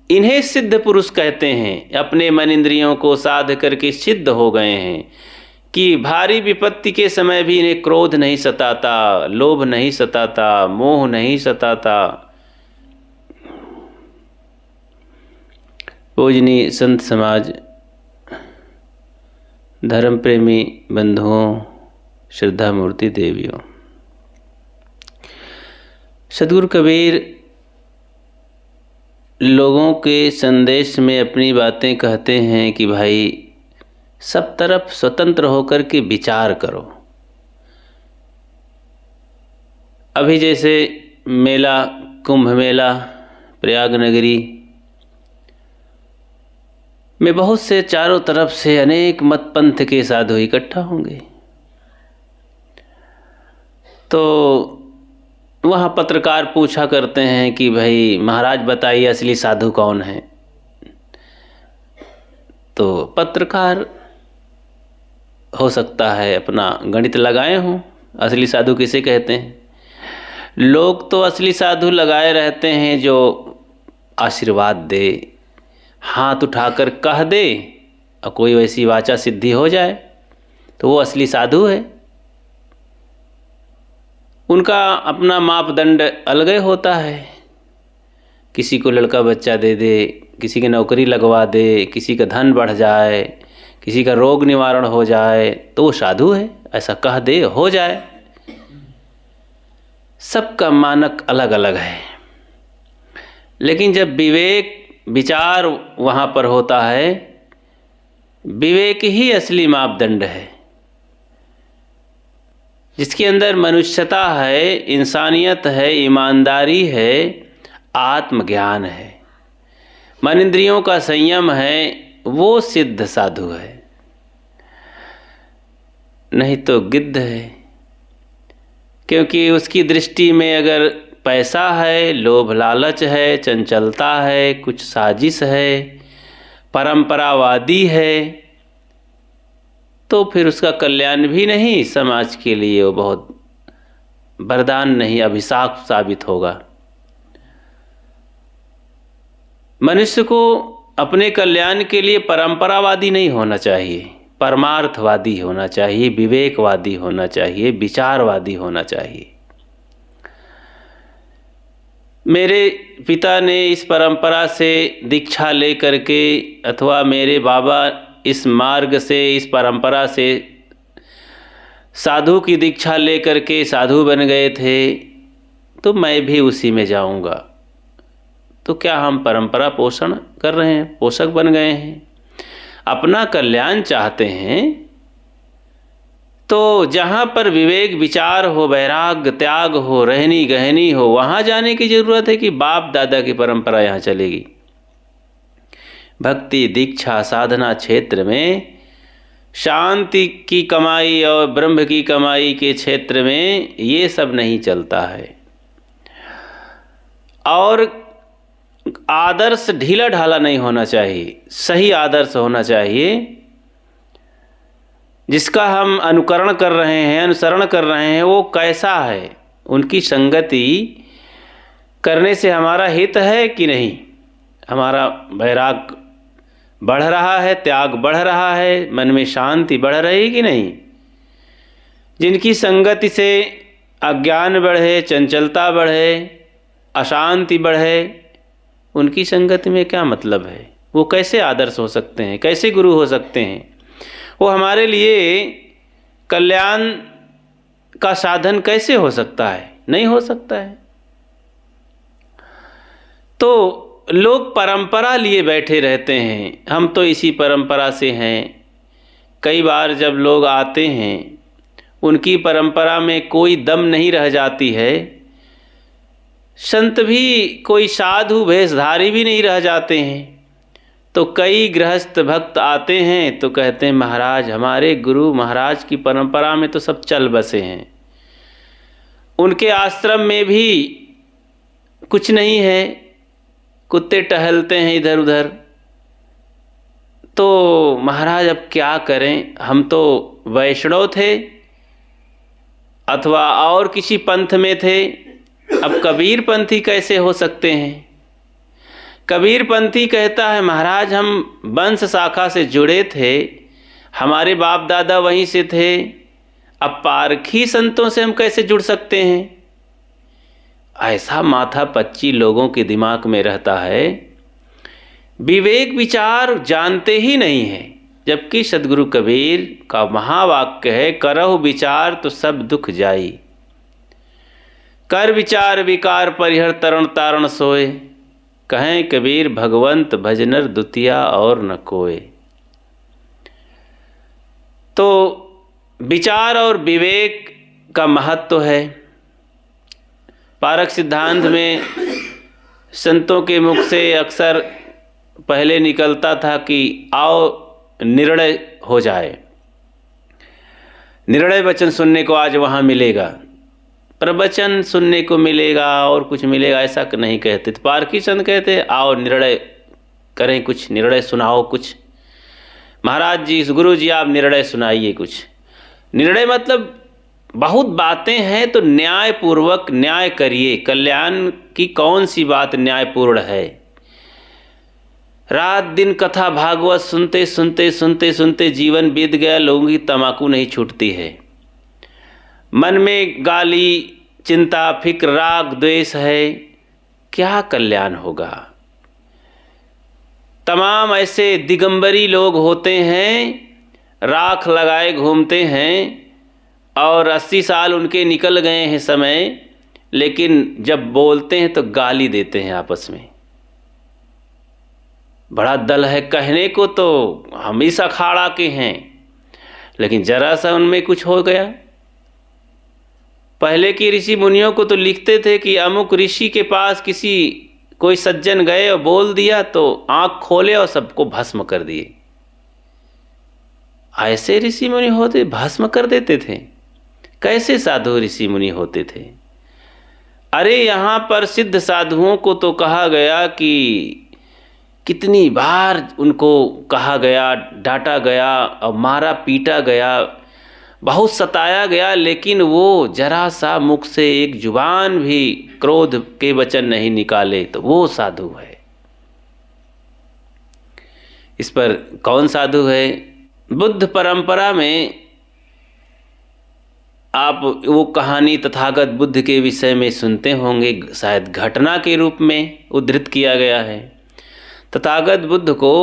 इन्हें सिद्ध पुरुष कहते हैं। अपने मन इंद्रियों को साध करके सिद्ध हो गए हैं कि भारी विपत्ति के समय भी इन्हें क्रोध नहीं सताता, लोभ नहीं सताता, मोह नहीं सताता। पूजनीय संत समाज, धर्म प्रेमी बंधुओं, श्रद्धा मूर्ति देवियों, सद्गुरु कबीर लोगों के संदेश में अपनी बातें कहते हैं कि भाई सब तरफ स्वतंत्र होकर के विचार करो। अभी जैसे मेला, कुंभ मेला, प्रयाग नगरी में बहुत से चारों तरफ से अनेक मत पंथ के साधु इकट्ठा होंगे, तो वहाँ पत्रकार पूछा करते हैं कि भाई महाराज बताइए असली साधु कौन है। तो पत्रकार हो सकता है अपना गणित लगाए हों, असली साधु किसे कहते हैं। लोग तो असली साधु लगाए रहते हैं जो आशीर्वाद दे, हाथ उठाकर कह दे और कोई वैसी वाचा सिद्धि हो जाए तो वो असली साधु है। उनका अपना मापदंड अलग होता है। किसी को लड़का बच्चा दे दे, किसी की नौकरी लगवा दे, किसी का धन बढ़ जाए, किसी का रोग निवारण हो जाए तो वो साधु है, ऐसा कह दे हो जाए। सबका मानक अलग अलग है, लेकिन जब विवेक विचार वहाँ पर होता है, विवेक ही असली मापदंड है, जिसके अंदर मनुष्यता है, इंसानियत है, ईमानदारी है, आत्मज्ञान है, मन इंद्रियों का संयम है, वो सिद्ध साधु है। नहीं तो गिद्ध है, क्योंकि उसकी दृष्टि में अगर पैसा है, लोभ लालच है, चंचलता है, कुछ साजिश है, परंपरावादी है, तो फिर उसका कल्याण भी नहीं, समाज के लिए वो बहुत वरदान नहीं, अभिशाप साबित होगा। मनुष्य को अपने कल्याण के लिए परंपरावादी नहीं होना चाहिए, परमार्थवादी होना चाहिए, विवेकवादी होना चाहिए, विचारवादी होना चाहिए। मेरे पिता ने इस परंपरा से दीक्षा ले करके, अथवा मेरे बाबा इस मार्ग से, इस परंपरा से साधु की दीक्षा ले करके साधु बन गए थे, तो मैं भी उसी में जाऊंगा। तो क्या हम परंपरा पोषण कर रहे हैं, पोषक बन गए हैं? अपना कल्याण चाहते हैं तो जहाँ पर विवेक विचार हो, वैराग्य त्याग हो, रहनी गहनी हो, वहाँ जाने की जरूरत है कि बाप दादा की परंपरा यहाँ चलेगी। भक्ति दीक्षा साधना क्षेत्र में, शांति की कमाई और ब्रह्म की कमाई के क्षेत्र में ये सब नहीं चलता है। और आदर्श ढीला ढाला नहीं होना चाहिए, सही आदर्श होना चाहिए, जिसका हम अनुकरण कर रहे हैं, अनुसरण कर रहे हैं, वो कैसा है, उनकी संगति करने से हमारा हित है कि नहीं, हमारा वैराग बढ़ रहा है, त्याग बढ़ रहा है, मन में शांति बढ़ रही कि नहीं। जिनकी संगति से अज्ञान बढ़े, चंचलता बढ़े, अशांति बढ़े, उनकी संगति में क्या मतलब है? वो कैसे आदर्श हो सकते हैं, कैसे गुरु हो सकते हैं? वो हमारे लिए कल्याण का साधन कैसे हो सकता है? नहीं हो सकता है। तो लोग परंपरा लिए बैठे रहते हैं, हम तो इसी परंपरा से हैं। कई बार जब लोग आते हैं, उनकी परंपरा में कोई दम नहीं रह जाती है, संत भी, कोई साधु वेशधारी भी नहीं रह जाते हैं, तो कई गृहस्थ भक्त आते हैं तो कहते हैं महाराज, हमारे गुरु महाराज की परंपरा में तो सब चल बसे हैं, उनके आश्रम में भी कुछ नहीं है, कुत्ते टहलते हैं इधर उधर, तो महाराज अब क्या करें, हम तो वैष्णव थे अथवा और किसी पंथ में थे, अब कबीर पंथी कैसे हो सकते हैं? कबीर पंथी कहता है, महाराज हम वंश शाखा से जुड़े थे, हमारे बाप दादा वहीं से थे, अब पारखी संतों से हम कैसे जुड़ सकते हैं। ऐसा माथा पच्ची लोगों के दिमाग में रहता है, विवेक विचार जानते ही नहीं है। जबकि सदगुरु कबीर का महावाक्य है, करहु विचार तो सब दुख जाई, कर विचार विकार परिहर तरण तारण सोए, कहें कबीर भगवंत भजनर दुतिया और न कोय। तो विचार और विवेक का महत्व है। पारक सिद्धांत में संतों के मुख से अक्सर पहले निकलता था कि आओ निर्णय हो जाए, निर्णय वचन सुनने को आज वहाँ मिलेगा, प्रवचन सुनने को मिलेगा और कुछ मिलेगा, ऐसा नहीं कहते। तो पारकी संत कहते आओ निर्णय करें, कुछ निर्णय सुनाओ कुछ। महाराज जी, गुरु जी आप निर्णय सुनाइए कुछ। निर्णय मतलब बहुत बातें हैं तो न्यायपूर्वक न्याय करिए। कल्याण की कौन सी बात न्यायपूर्ण है। रात दिन कथा भागवत सुनते सुनते सुनते सुनते जीवन बीत गया, लोगों की तमाकू नहीं छूटती है, मन में गाली चिंता फिक्र राग द्वेष है, क्या कल्याण होगा। तमाम ऐसे दिगंबरी लोग होते हैं, राख लगाए घूमते हैं और 80 साल उनके निकल गए हैं समय, लेकिन जब बोलते हैं तो गाली देते हैं आपस में। बड़ा दल है कहने को तो हम इस अखाड़ा के हैं, लेकिन जरा सा उनमें कुछ हो गया। पहले के ऋषि मुनियों को तो लिखते थे कि अमुक ऋषि के पास कोई सज्जन गए और बोल दिया तो आंख खोले और सबको भस्म कर दिए। ऐसे ऋषि मुनि होते, भस्म कर देते थे। कैसे साधु ऋषि मुनि होते थे। अरे यहाँ पर सिद्ध साधुओं को तो कहा गया कि कितनी बार उनको कहा गया, डांटा गया और मारा पीटा गया, बहुत सताया गया, लेकिन वो जरा सा मुख से एक जुबान भी क्रोध के वचन नहीं निकाले, तो वो साधु है। इस पर कौन साधु है। बुद्ध परंपरा में आप वो कहानी तथागत बुद्ध के विषय में सुनते होंगे, शायद घटना के रूप में उद्धृत किया गया है। तथागत बुद्ध को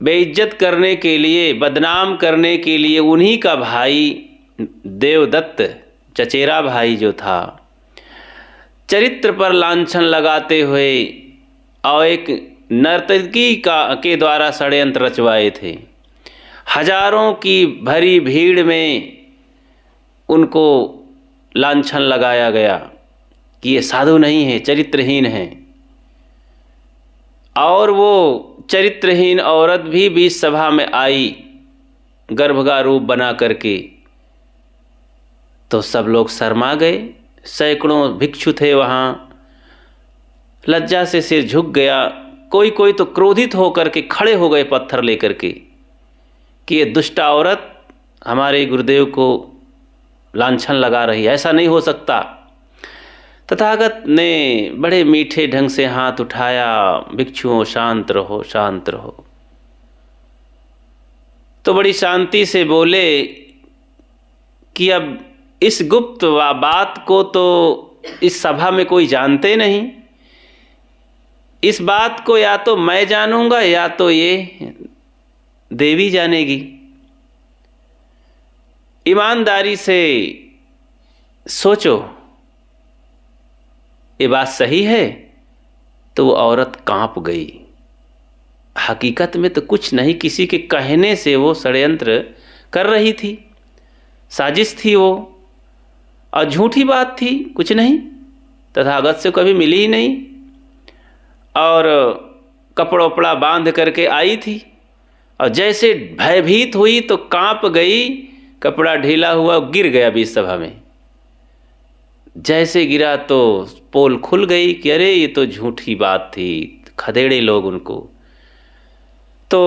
बेइज्जत करने के लिए, बदनाम करने के लिए उन्हीं का भाई देवदत्त, चचेरा भाई जो था, चरित्र पर लांछन लगाते हुए और एक नर्तकी के द्वारा षड्यंत्र रचवाए थे। हजारों की भरी भीड़ में उनको लांछन लगाया गया कि ये साधु नहीं है, चरित्रहीन है। और वो चरित्रहीन औरत भी बीच सभा में आई गर्भ का रूप बना करके, तो सब लोग शर्मा गए। सैकड़ों भिक्षु थे वहाँ, लज्जा से सिर झुक गया। कोई कोई तो क्रोधित होकर के खड़े हो गए पत्थर लेकर के कि ये दुष्ट औरत हमारे गुरुदेव को लांछन लगा रही है, ऐसा नहीं हो सकता। तथागत ने बड़े मीठे ढंग से हाथ उठाया, भिक्षुओं शांत रहो शांत रहो। तो बड़ी शांति से बोले कि अब इस गुप्त बात को तो इस सभा में कोई जानते नहीं, इस बात को या तो मैं जानूंगा या तो ये देवी जानेगी। ईमानदारी से सोचो ये बात सही है। तो वो औरत कांप गई। हकीकत में तो कुछ नहीं, किसी के कहने से वो षड्यंत्र कर रही थी, साजिश थी वो, और झूठी बात थी, कुछ नहीं, तथागत से कभी मिली ही नहीं। और कपड़ा उपड़ा बांध करके आई थी और जैसे भयभीत हुई तो कांप गई, कपड़ा ढीला हुआ, गिर गया बीच सभा में। जैसे गिरा तो पोल खुल गई कि अरे ये तो झूठी बात थी, खदेड़े लोग उनको। तो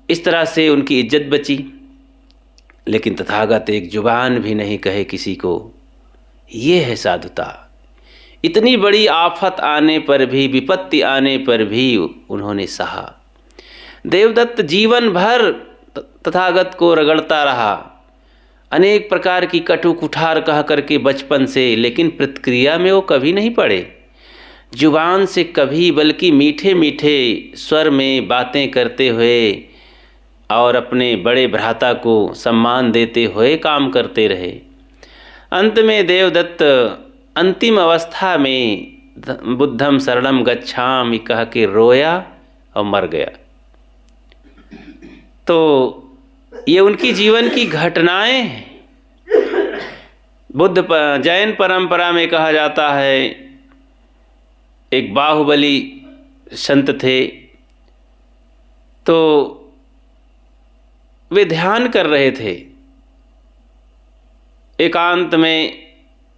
इस तरह से उनकी इज्जत बची। लेकिन तथागत एक जुबान भी नहीं कहे किसी को। ये है साधुता, इतनी बड़ी आफत आने पर भी, विपत्ति आने पर भी उन्होंने सहा। देवदत्त जीवन भर तथागत को रगड़ता रहा, अनेक प्रकार की कटु कुठार कह करके बचपन से, लेकिन प्रतिक्रिया में वो कभी नहीं पड़े। जुबान से कभी, बल्कि मीठे मीठे स्वर में बातें करते हुए और अपने बड़े भ्राता को सम्मान देते हुए काम करते रहे। अंत में देवदत्त अंतिम अवस्था में बुद्धम शरणम गच्छामि कह के रोया और मर गया। तो ये उनकी जीवन की घटनाएं हैं। जैन परंपरा में कहा जाता है, एक बाहुबली संत थे, तो वे ध्यान कर रहे थे। एकांत में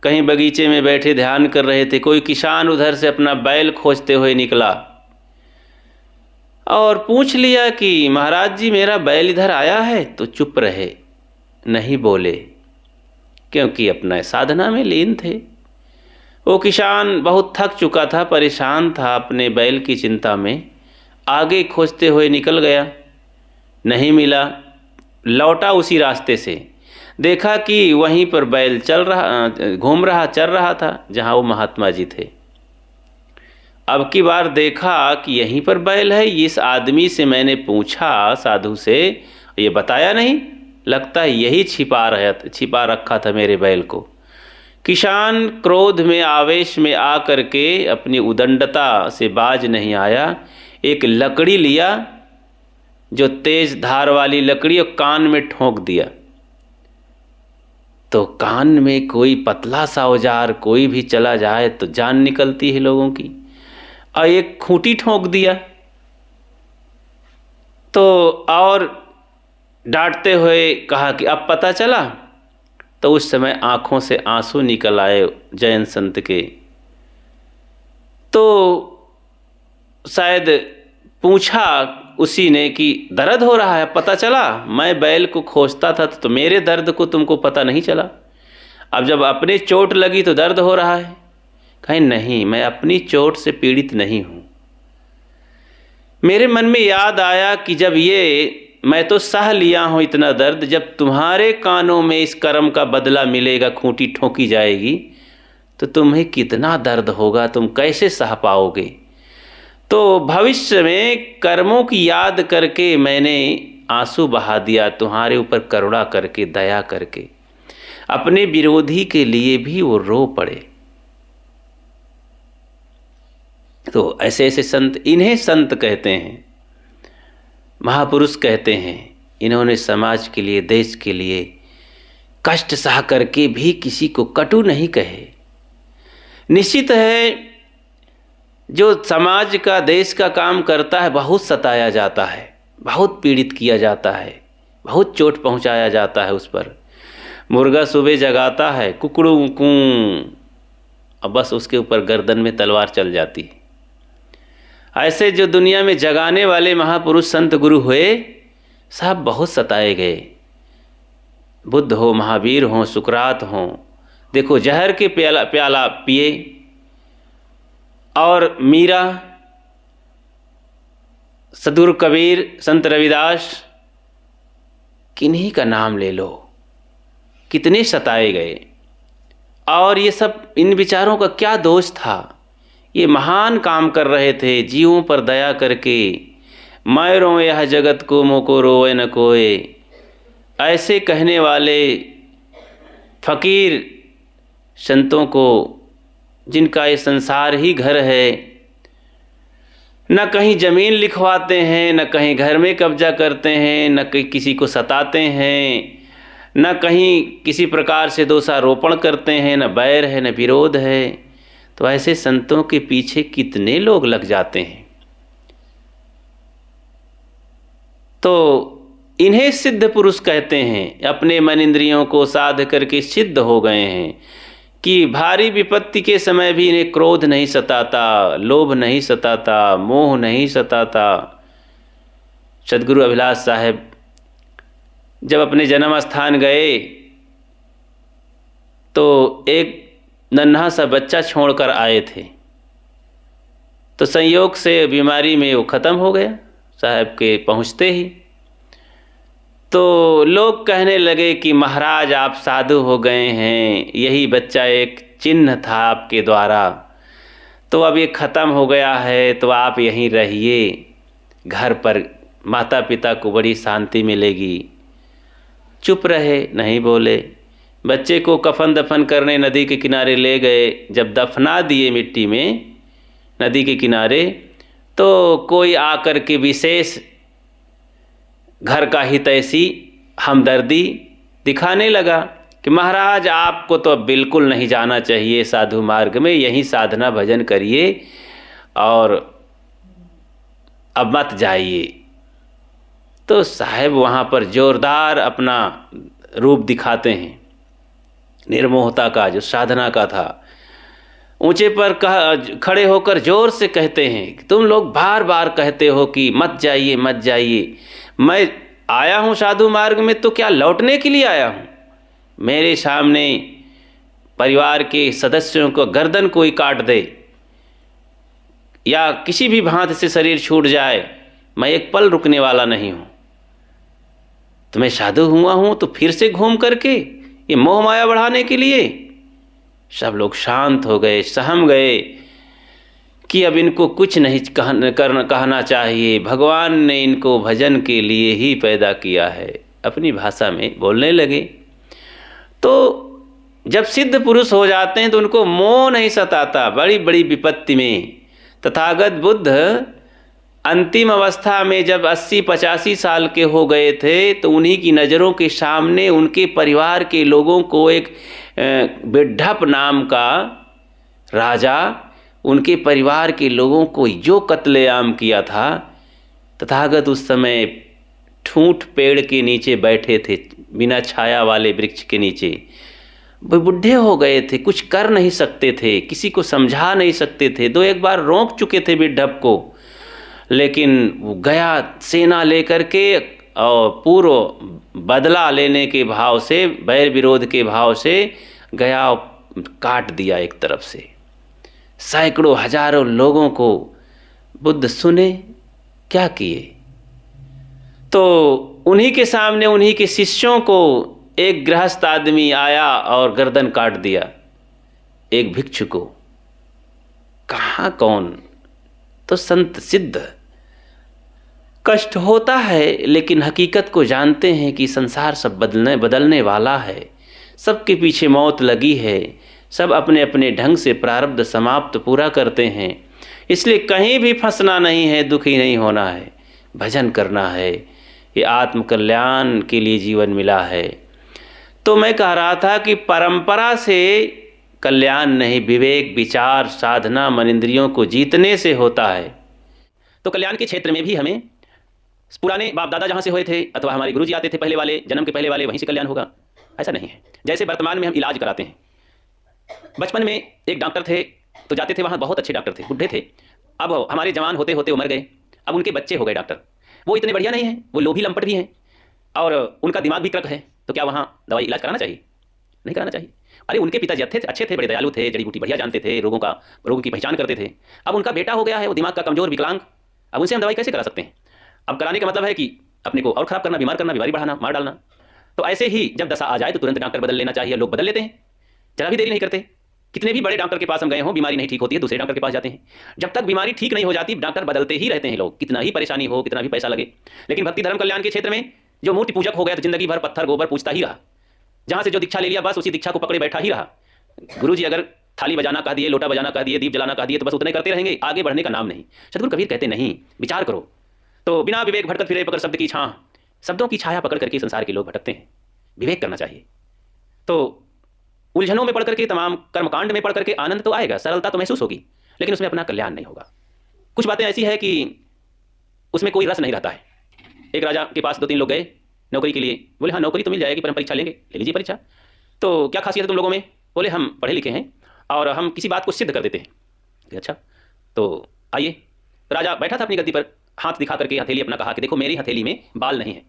कहीं बगीचे में बैठे ध्यान कर रहे थे। कोई किसान उधर से अपना बैल खोजते हुए निकला और पूछ लिया कि महाराज जी मेरा बैल इधर आया है, तो चुप रहे, नहीं बोले, क्योंकि अपना साधना में लीन थे। वो किसान बहुत थक चुका था, परेशान था अपने बैल की चिंता में। आगे खोजते हुए निकल गया, नहीं मिला, लौटा उसी रास्ते से, देखा कि वहीं पर बैल चल रहा था जहाँ वो महात्मा जी थे। अब की बार देखा कि यहीं पर बैल है। इस आदमी से मैंने पूछा, साधु से, ये बताया नहीं, लगता है यही छिपा रखा था मेरे बैल को। किसान क्रोध में, आवेश में आ करके अपनी उदंडता से बाज नहीं आया। एक लकड़ी लिया, जो तेज धार वाली लकड़ी, और कान में ठोंक दिया। तो कान में कोई पतला सा औजार कोई भी चला जाए तो जान निकलती है लोगों की, और एक खूंटी ठोंक दिया। तो और डांटते हुए कहा कि अब पता चला। तो उस समय आंखों से आंसू निकल आए जैन संत के। तो शायद पूछा उसी ने कि दर्द हो रहा है, पता चला? मैं बैल को खोजता था तो मेरे दर्द को तुमको पता नहीं चला, अब जब अपने चोट लगी तो दर्द हो रहा है। कहीं नहीं, मैं अपनी चोट से पीड़ित नहीं हूँ। मेरे मन में याद आया कि जब ये मैं तो सह लिया हूँ इतना दर्द, जब तुम्हारे कानों में इस कर्म का बदला मिलेगा, खूंटी ठोकी जाएगी, तो तुम्हें कितना दर्द होगा, तुम कैसे सह पाओगे। तो भविष्य में कर्मों की याद करके मैंने आंसू बहा दिया तुम्हारे ऊपर, करुणा करके, दया करके। अपने विरोधी के लिए भी वो रो पड़े। तो ऐसे ऐसे संत, इन्हें संत कहते हैं, महापुरुष कहते हैं। इन्होंने समाज के लिए, देश के लिए कष्ट सह करके भी किसी को कटु नहीं कहे। निश्चित है जो समाज का, देश का काम करता है, बहुत सताया जाता है, बहुत पीड़ित किया जाता है, बहुत चोट पहुंचाया जाता है उस पर। मुर्गा सुबह जगाता है, कुकड़ू कूं, अब बस उसके ऊपर गर्दन में तलवार चल जाती है। ऐसे जो दुनिया में जगाने वाले महापुरुष संत गुरु हुए, सब बहुत सताए गए। बुद्ध हो, महावीर हो, सुकरात हो, देखो जहर के प्याला पिए। और मीरा, सदगुरु कबीर, संत रविदास, किन्हीं का नाम ले लो, कितने सताए गए। और ये सब, इन विचारों का क्या दोष था? ये महान काम कर रहे थे, जीवों पर दया करके। मैं रोए यह जगत को, मोको रोए न कोए, ऐसे कहने वाले फकीर संतों को, जिनका ये संसार ही घर है, न कहीं ज़मीन लिखवाते हैं, न कहीं घर में कब्जा करते हैं, न कहीं किसी को सताते हैं, न कहीं किसी प्रकार से दोषारोपण करते हैं, न बैर है न विरोध है। तो ऐसे संतों के पीछे कितने लोग लग जाते हैं। तो इन्हें सिद्ध पुरुष कहते हैं। अपने मन इंद्रियों को साध करके सिद्ध हो गए हैं कि भारी विपत्ति के समय भी इन्हें क्रोध नहीं सताता, लोभ नहीं सताता, मोह नहीं सताता। सदगुरु अभिलाष साहब जब अपने जन्म स्थान गए तो एक नन्हा सा बच्चा छोड़कर आए थे। तो संयोग से बीमारी में वो ख़त्म हो गया साहब के पहुँचते ही। तो लोग कहने लगे कि महाराज आप साधु हो गए हैं, यही बच्चा एक चिन्ह था आपके द्वारा, तो अब ये ख़त्म हो गया है तो आप यहीं रहिए, घर पर माता पिता को बड़ी शांति मिलेगी। चुप रहे, नहीं बोले। बच्चे को कफन दफन करने नदी के किनारे ले गए। जब दफना दिए मिट्टी में नदी के किनारे, तो कोई आकर के विशेष घर का हितैषी हमदर्दी दिखाने लगा कि महाराज आपको तो अब बिल्कुल नहीं जाना चाहिए साधु मार्ग में, यहीं साधना भजन करिए और अब मत जाइए। तो साहब वहाँ पर जोरदार अपना रूप दिखाते हैं, निर्मोहता का जो साधना का था। ऊंचे पर खड़े होकर जोर से कहते हैं कि तुम लोग बार बार कहते हो कि मत जाइए मत जाइए, मैं आया हूँ साधु मार्ग में तो क्या लौटने के लिए आया हूँ? मेरे सामने परिवार के सदस्यों को गर्दन कोई काट दे या किसी भी भांति से शरीर छूट जाए, मैं एक पल रुकने वाला नहीं हूँ। तो मैं साधु हुआ हूँ तो फिर से घूम करके ये मोह माया बढ़ाने के लिए। सब लोग शांत हो गए, सहम गए कि अब इनको कुछ नहीं कहना चाहिए, भगवान ने इनको भजन के लिए ही पैदा किया है। अपनी भाषा में बोलने लगे। तो जब सिद्ध पुरुष हो जाते हैं तो उनको मोह नहीं सताता। बड़ी बड़ी विपत्ति में तथागत बुद्ध अंतिम अवस्था में जब 80-85 साल के हो गए थे तो उन्हीं की नज़रों के सामने उनके परिवार के लोगों को एक बिड्ढप नाम का राजा उनके परिवार के लोगों को जो कत्लेआम किया था। तथागत उस समय ठूंठ पेड़ के नीचे बैठे थे, बिना छाया वाले वृक्ष के नीचे। वो बुढ़े हो गए थे, कुछ कर नहीं सकते थे, किसी को समझा नहीं सकते थे। 2-1 बार रोक चुके थे बिड्ढप को, लेकिन वो गया सेना लेकर के और पूर्व बदला लेने के भाव से, बैर विरोध के भाव से गया और काट दिया एक तरफ से। सैकड़ों हजारों लोगों को बुद्ध सुने, क्या किए? तो उन्हीं के सामने उन्हीं के शिष्यों को एक गृहस्थ आदमी आया और गर्दन काट दिया, एक भिक्षु को। कहाँ कौन? तो संत सिद्ध। कष्ट होता है लेकिन हकीकत को जानते हैं कि संसार सब बदलने वाला है, सबके पीछे मौत लगी है, सब अपने अपने ढंग से प्रारब्ध समाप्त पूरा करते हैं। इसलिए कहीं भी फंसना नहीं है, दुखी नहीं होना है, भजन करना है। ये आत्मकल्याण के लिए जीवन मिला है। तो मैं कह रहा था कि परंपरा से कल्याण नहीं, विवेक विचार साधना मन इंद्रियों को जीतने से होता है। तो कल्याण के क्षेत्र में भी हमें पुराने बाप दादा जहाँ से हुए थे अथवा हमारे गुरुजी आते थे पहले वाले, जन्म के पहले वाले, वहीं से कल्याण होगा, ऐसा नहीं है। जैसे वर्तमान में हम इलाज कराते हैं, बचपन में एक डॉक्टर थे तो जाते थे वहाँ, बहुत अच्छे डॉक्टर थे, बुढ़े थे। अब हमारे जवान होते होते उमर गए, अब उनके बच्चे हो गए डॉक्टर। वो इतने बढ़िया नहीं हैं, वो लोभी लंपट भी हैं और उनका दिमाग भी क्रक है। तो क्या वहाँ दवाई इलाज कराना चाहिए? नहीं कराना चाहिए। अरे उनके पिताजी अच्छे थे, बड़े दयालु थे, जड़ी बूटी बढ़िया जानते थे, रोगों की पहचान करते थे। अब उनका बेटा हो गया है, वो दिमाग का कमजोर विकलांग, अब उनसे हम दवाई कैसे करा सकते हैं? अब कराने का मतलब है कि अपने को और खराब करना, बीमार करना, बीमारी बढ़ाना, मार डालना। तो ऐसे ही जब दशा आ जाए तो तुरंत डॉक्टर बदल लेना चाहिए। लोग बदल लेते हैं, जरा भी देरी नहीं करते। कितने भी बड़े डॉक्टर के पास हम गए हों, बीमारी नहीं ठीक होती है, दूसरे डॉक्टर के पास जाते हैं। जब तक बीमारी ठीक नहीं हो जाती डॉक्टर बदलते ही रहते हैं लोग, कितना ही परेशानी हो, कितना भी पैसा लगे। लेकिन भक्ति धर्म कल्याण के क्षेत्र में जो मूर्ति पूजक हो गया तो जिंदगी भर पत्थर गोबर पूछता ही रहा। जहाँ से जो दीक्षा ले लिया बस उसी दीक्षा को पकड़े बैठा ही रहा। गुरुजी अगर थाली बजाना कह दिए, लोटा बजाना कह दिए, दीप जलाना कह दिए तो बस उतने करते रहेंगे, आगे बढ़ने का नाम नहीं। सद्गुरु कबीर कहते नहीं, विचार करो। तो बिना विवेक भटकत फिरे पकड़ शब्द की छां, शब्दों की छाया पकड़ करके संसार के लोग भटकते हैं। विवेक करना चाहिए। तो उलझनों में पढ़ करके, तमाम कर्मकांड में पढ़ करके आनंद तो आएगा, सरलता तो महसूस होगी, लेकिन उसमें अपना कल्याण नहीं होगा। कुछ बातें ऐसी है कि उसमें कोई रस नहीं रहता है। एक राजा के पास 2-3 लोग गए नौकरी के लिए। बोले हाँ नौकरी तो मिल जाएगी पर हम परीक्षा लेंगे। ले लीजिए परीक्षा। तो क्या खासियत है तुम लोगों में? बोले हम पढ़े लिखे हैं और हम किसी बात को सिद्ध कर देते हैं। अच्छा तो आइए। राजा बैठा था अपनी गद्दी पर, हाथ दिखा करके हथेली अपना कहा कि देखो मेरी हथेली में बाल नहीं है।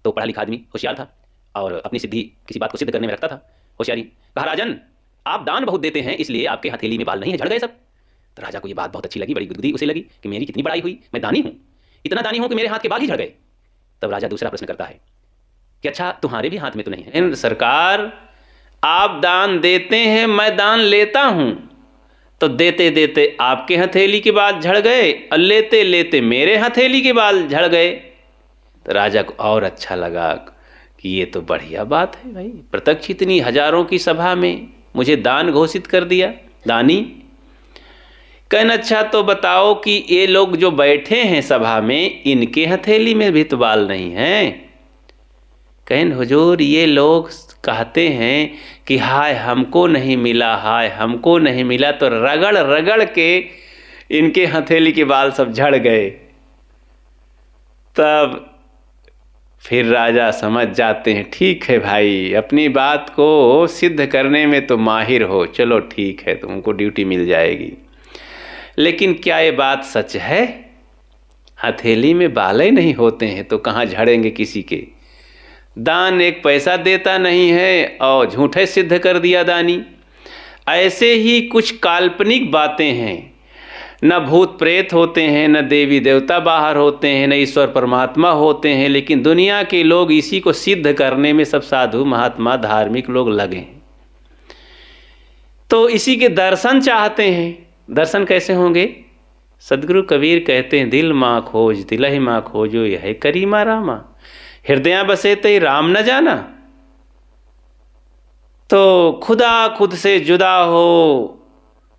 तो पढ़ा लिखा आदमी होशियार था और अपनी सिद्धि किसी बात को सिद्ध करने में रखता था होशियारी। कहा राजन आप दान बहुत देते हैं इसलिए आपके हथेली में बाल नहीं है, झड़ गए सब। तो राजा को ये बात बहुत अच्छी लगी, बड़ी गुदगुदी उसे लगी कि मेरी कितनी बड़ाई हुई, मैं दानी हूँ, इतना दानी हूँ कि मेरे हाथ के बाल ही झड़ गए। तब राजा दूसरा प्रश्न करता है कि अच्छा तुम्हारे भी हाथ में तो नहीं है? सरकार, आप दान देते हैं, मैं दान लेता हूं, तो देते देते आपके हथेली के बाल झड़ गए और लेते लेते मेरे हथेली के बाल झड़ गए। तो राजा को और अच्छा लगा कि ये तो बढ़िया बात है भाई, प्रत्यक्ष इतनी हजारों की सभा में मुझे दान घोषित कर दिया, दानी। कहना अच्छा तो बताओ कि ये लोग जो बैठे हैं सभा में, इनके हथेली में भी तो बाल नहीं हैं। कहन हुजूर, ये लोग कहते हैं कि हाय हमको नहीं मिला, हाय हमको नहीं मिला, तो रगड़ रगड़ के इनके हथेली के बाल सब झड़ गए। तब फिर राजा समझ जाते हैं, ठीक है भाई, अपनी बात को सिद्ध करने में तो माहिर हो, चलो ठीक है, तुमको ड्यूटी मिल जाएगी। लेकिन क्या ये बात सच है? हथेली में बाल ही नहीं होते हैं तो कहाँ झड़ेंगे किसी के? दान एक पैसा देता नहीं है और झूठे सिद्ध कर दिया दानी। ऐसे ही कुछ काल्पनिक बातें हैं, न भूत प्रेत होते हैं, न देवी देवता बाहर होते हैं, न ईश्वर परमात्मा होते हैं, लेकिन दुनिया के लोग इसी को सिद्ध करने में सब साधु महात्मा धार्मिक लोग लगे हैं। तो इसी के दर्शन चाहते हैं। दर्शन कैसे होंगे? सदगुरु कबीर कहते हैं, दिल माँ खोज दिलहि माँ खोजो, यह करीमा रामा, हृदय बसे ते राम न जाना। तो खुदा खुद से जुदा हो,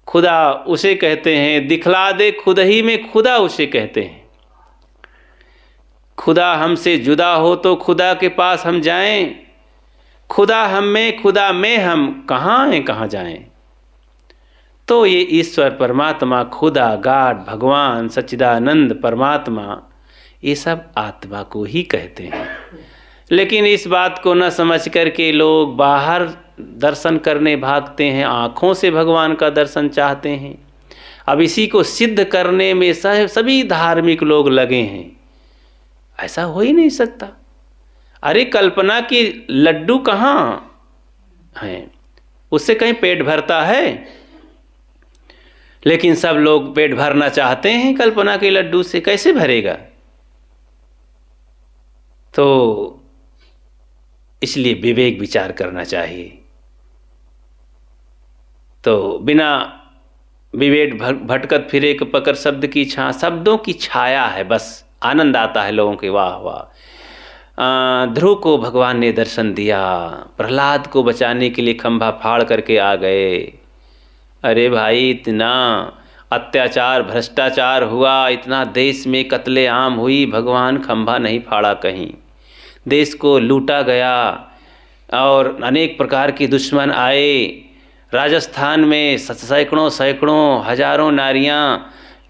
खुदा उसे कहते हैं, दिखला दे खुद ही में खुदा उसे कहते हैं। खुदा हमसे जुदा हो तो खुदा के पास हम जाएं, खुदा हम में खुदा में हम कहाँ हैं कहाँ जाएं। तो ये ईश्वर परमात्मा, खुदा, गाड, भगवान, सच्चिदानंद परमात्मा, ये सब आत्मा को ही कहते हैं। लेकिन इस बात को न समझ करके लोग बाहर दर्शन करने भागते हैं, आँखों से भगवान का दर्शन चाहते हैं। अब इसी को सिद्ध करने में सभी धार्मिक लोग लगे हैं। ऐसा हो ही नहीं सकता। अरे कल्पना की लड्डू कहाँ हैं? उससे कहीं पेट भरता है? लेकिन सब लोग पेट भरना चाहते हैं कल्पना के लड्डू से, कैसे भरेगा? तो इसलिए विवेक विचार करना चाहिए। तो बिना विवेक भटकत फिरे पकड़ शब्द की छा, शब्दों की छाया है, बस आनंद आता है लोगों के, वाह वाह। ध्रुव को भगवान ने दर्शन दिया, प्रहलाद को बचाने के लिए खंभा फाड़ करके आ गए। अरे भाई, इतना अत्याचार भ्रष्टाचार हुआ, इतना देश में कत्ले आम हुई, भगवान खंभा नहीं फाड़ा कहीं। देश को लूटा गया और अनेक प्रकार के दुश्मन आए। राजस्थान में सैकड़ों सैकड़ों हजारों नारियां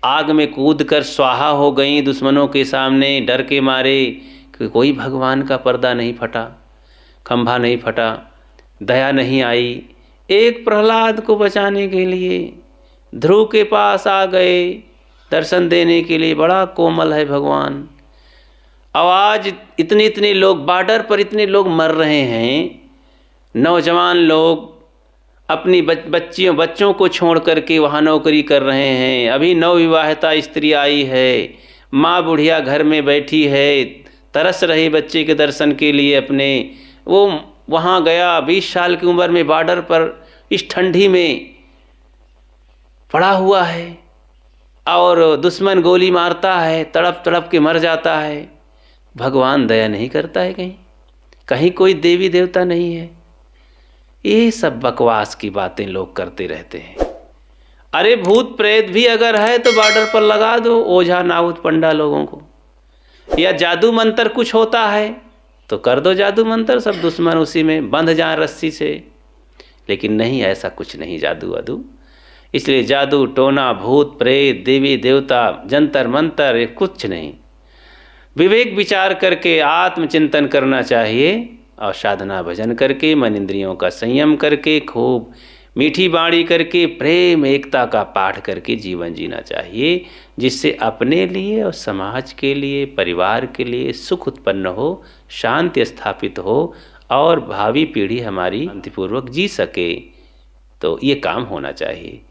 आग में कूदकर स्वाहा हो गईं दुश्मनों के सामने, डर के मारे कि कोई भगवान का पर्दा नहीं फटा, खंभा नहीं फटा, दया नहीं आई। एक प्रहलाद को बचाने के लिए ध्रुव के पास आ गए दर्शन देने के लिए। बड़ा कोमल है भगवान। आज इतने इतने लोग, बॉर्डर पर इतने लोग मर रहे हैं, नौजवान लोग अपनी बच्चों को छोड़ करके वहाँ नौकरी कर रहे हैं। अभी नवविवाहिता स्त्री आई है, माँ बुढ़िया घर में बैठी है, तरस रही बच्चे के दर्शन के लिए अपने। वो वहाँ गया 20 साल की उम्र में, बॉर्डर पर इस ठंडी में पड़ा हुआ है और दुश्मन गोली मारता है, तड़प तड़प के मर जाता है। भगवान दया नहीं करता है कहीं? कहीं कोई देवी देवता नहीं है? ये सब बकवास की बातें लोग करते रहते हैं। अरे भूत प्रेत भी अगर है तो बॉर्डर पर लगा दो ओझा नाउत पंडा लोगों को, या जादू मंत्र कुछ होता है तो कर दो जादू मंत्र, सब दुश्मन उसी में बंध जाए रस्सी से। लेकिन नहीं, ऐसा कुछ नहीं जादू वादू। इसलिए जादू टोना, भूत प्रेत, देवी देवता, जंतर मंतर, ये कुछ नहीं। विवेक विचार करके आत्मचिंतन करना चाहिए और साधना भजन करके, मन इंद्रियों का संयम करके, खूब मीठी बाणी करके, प्रेम एकता का पाठ करके जीवन जीना चाहिए, जिससे अपने लिए और समाज के लिए, परिवार के लिए सुख उत्पन्न हो, शांति स्थापित हो और भावी पीढ़ी हमारी शांतिपूर्वक जी सके। तो ये काम होना चाहिए।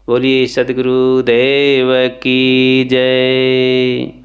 बोलिए सद्गुरुदेव की जय।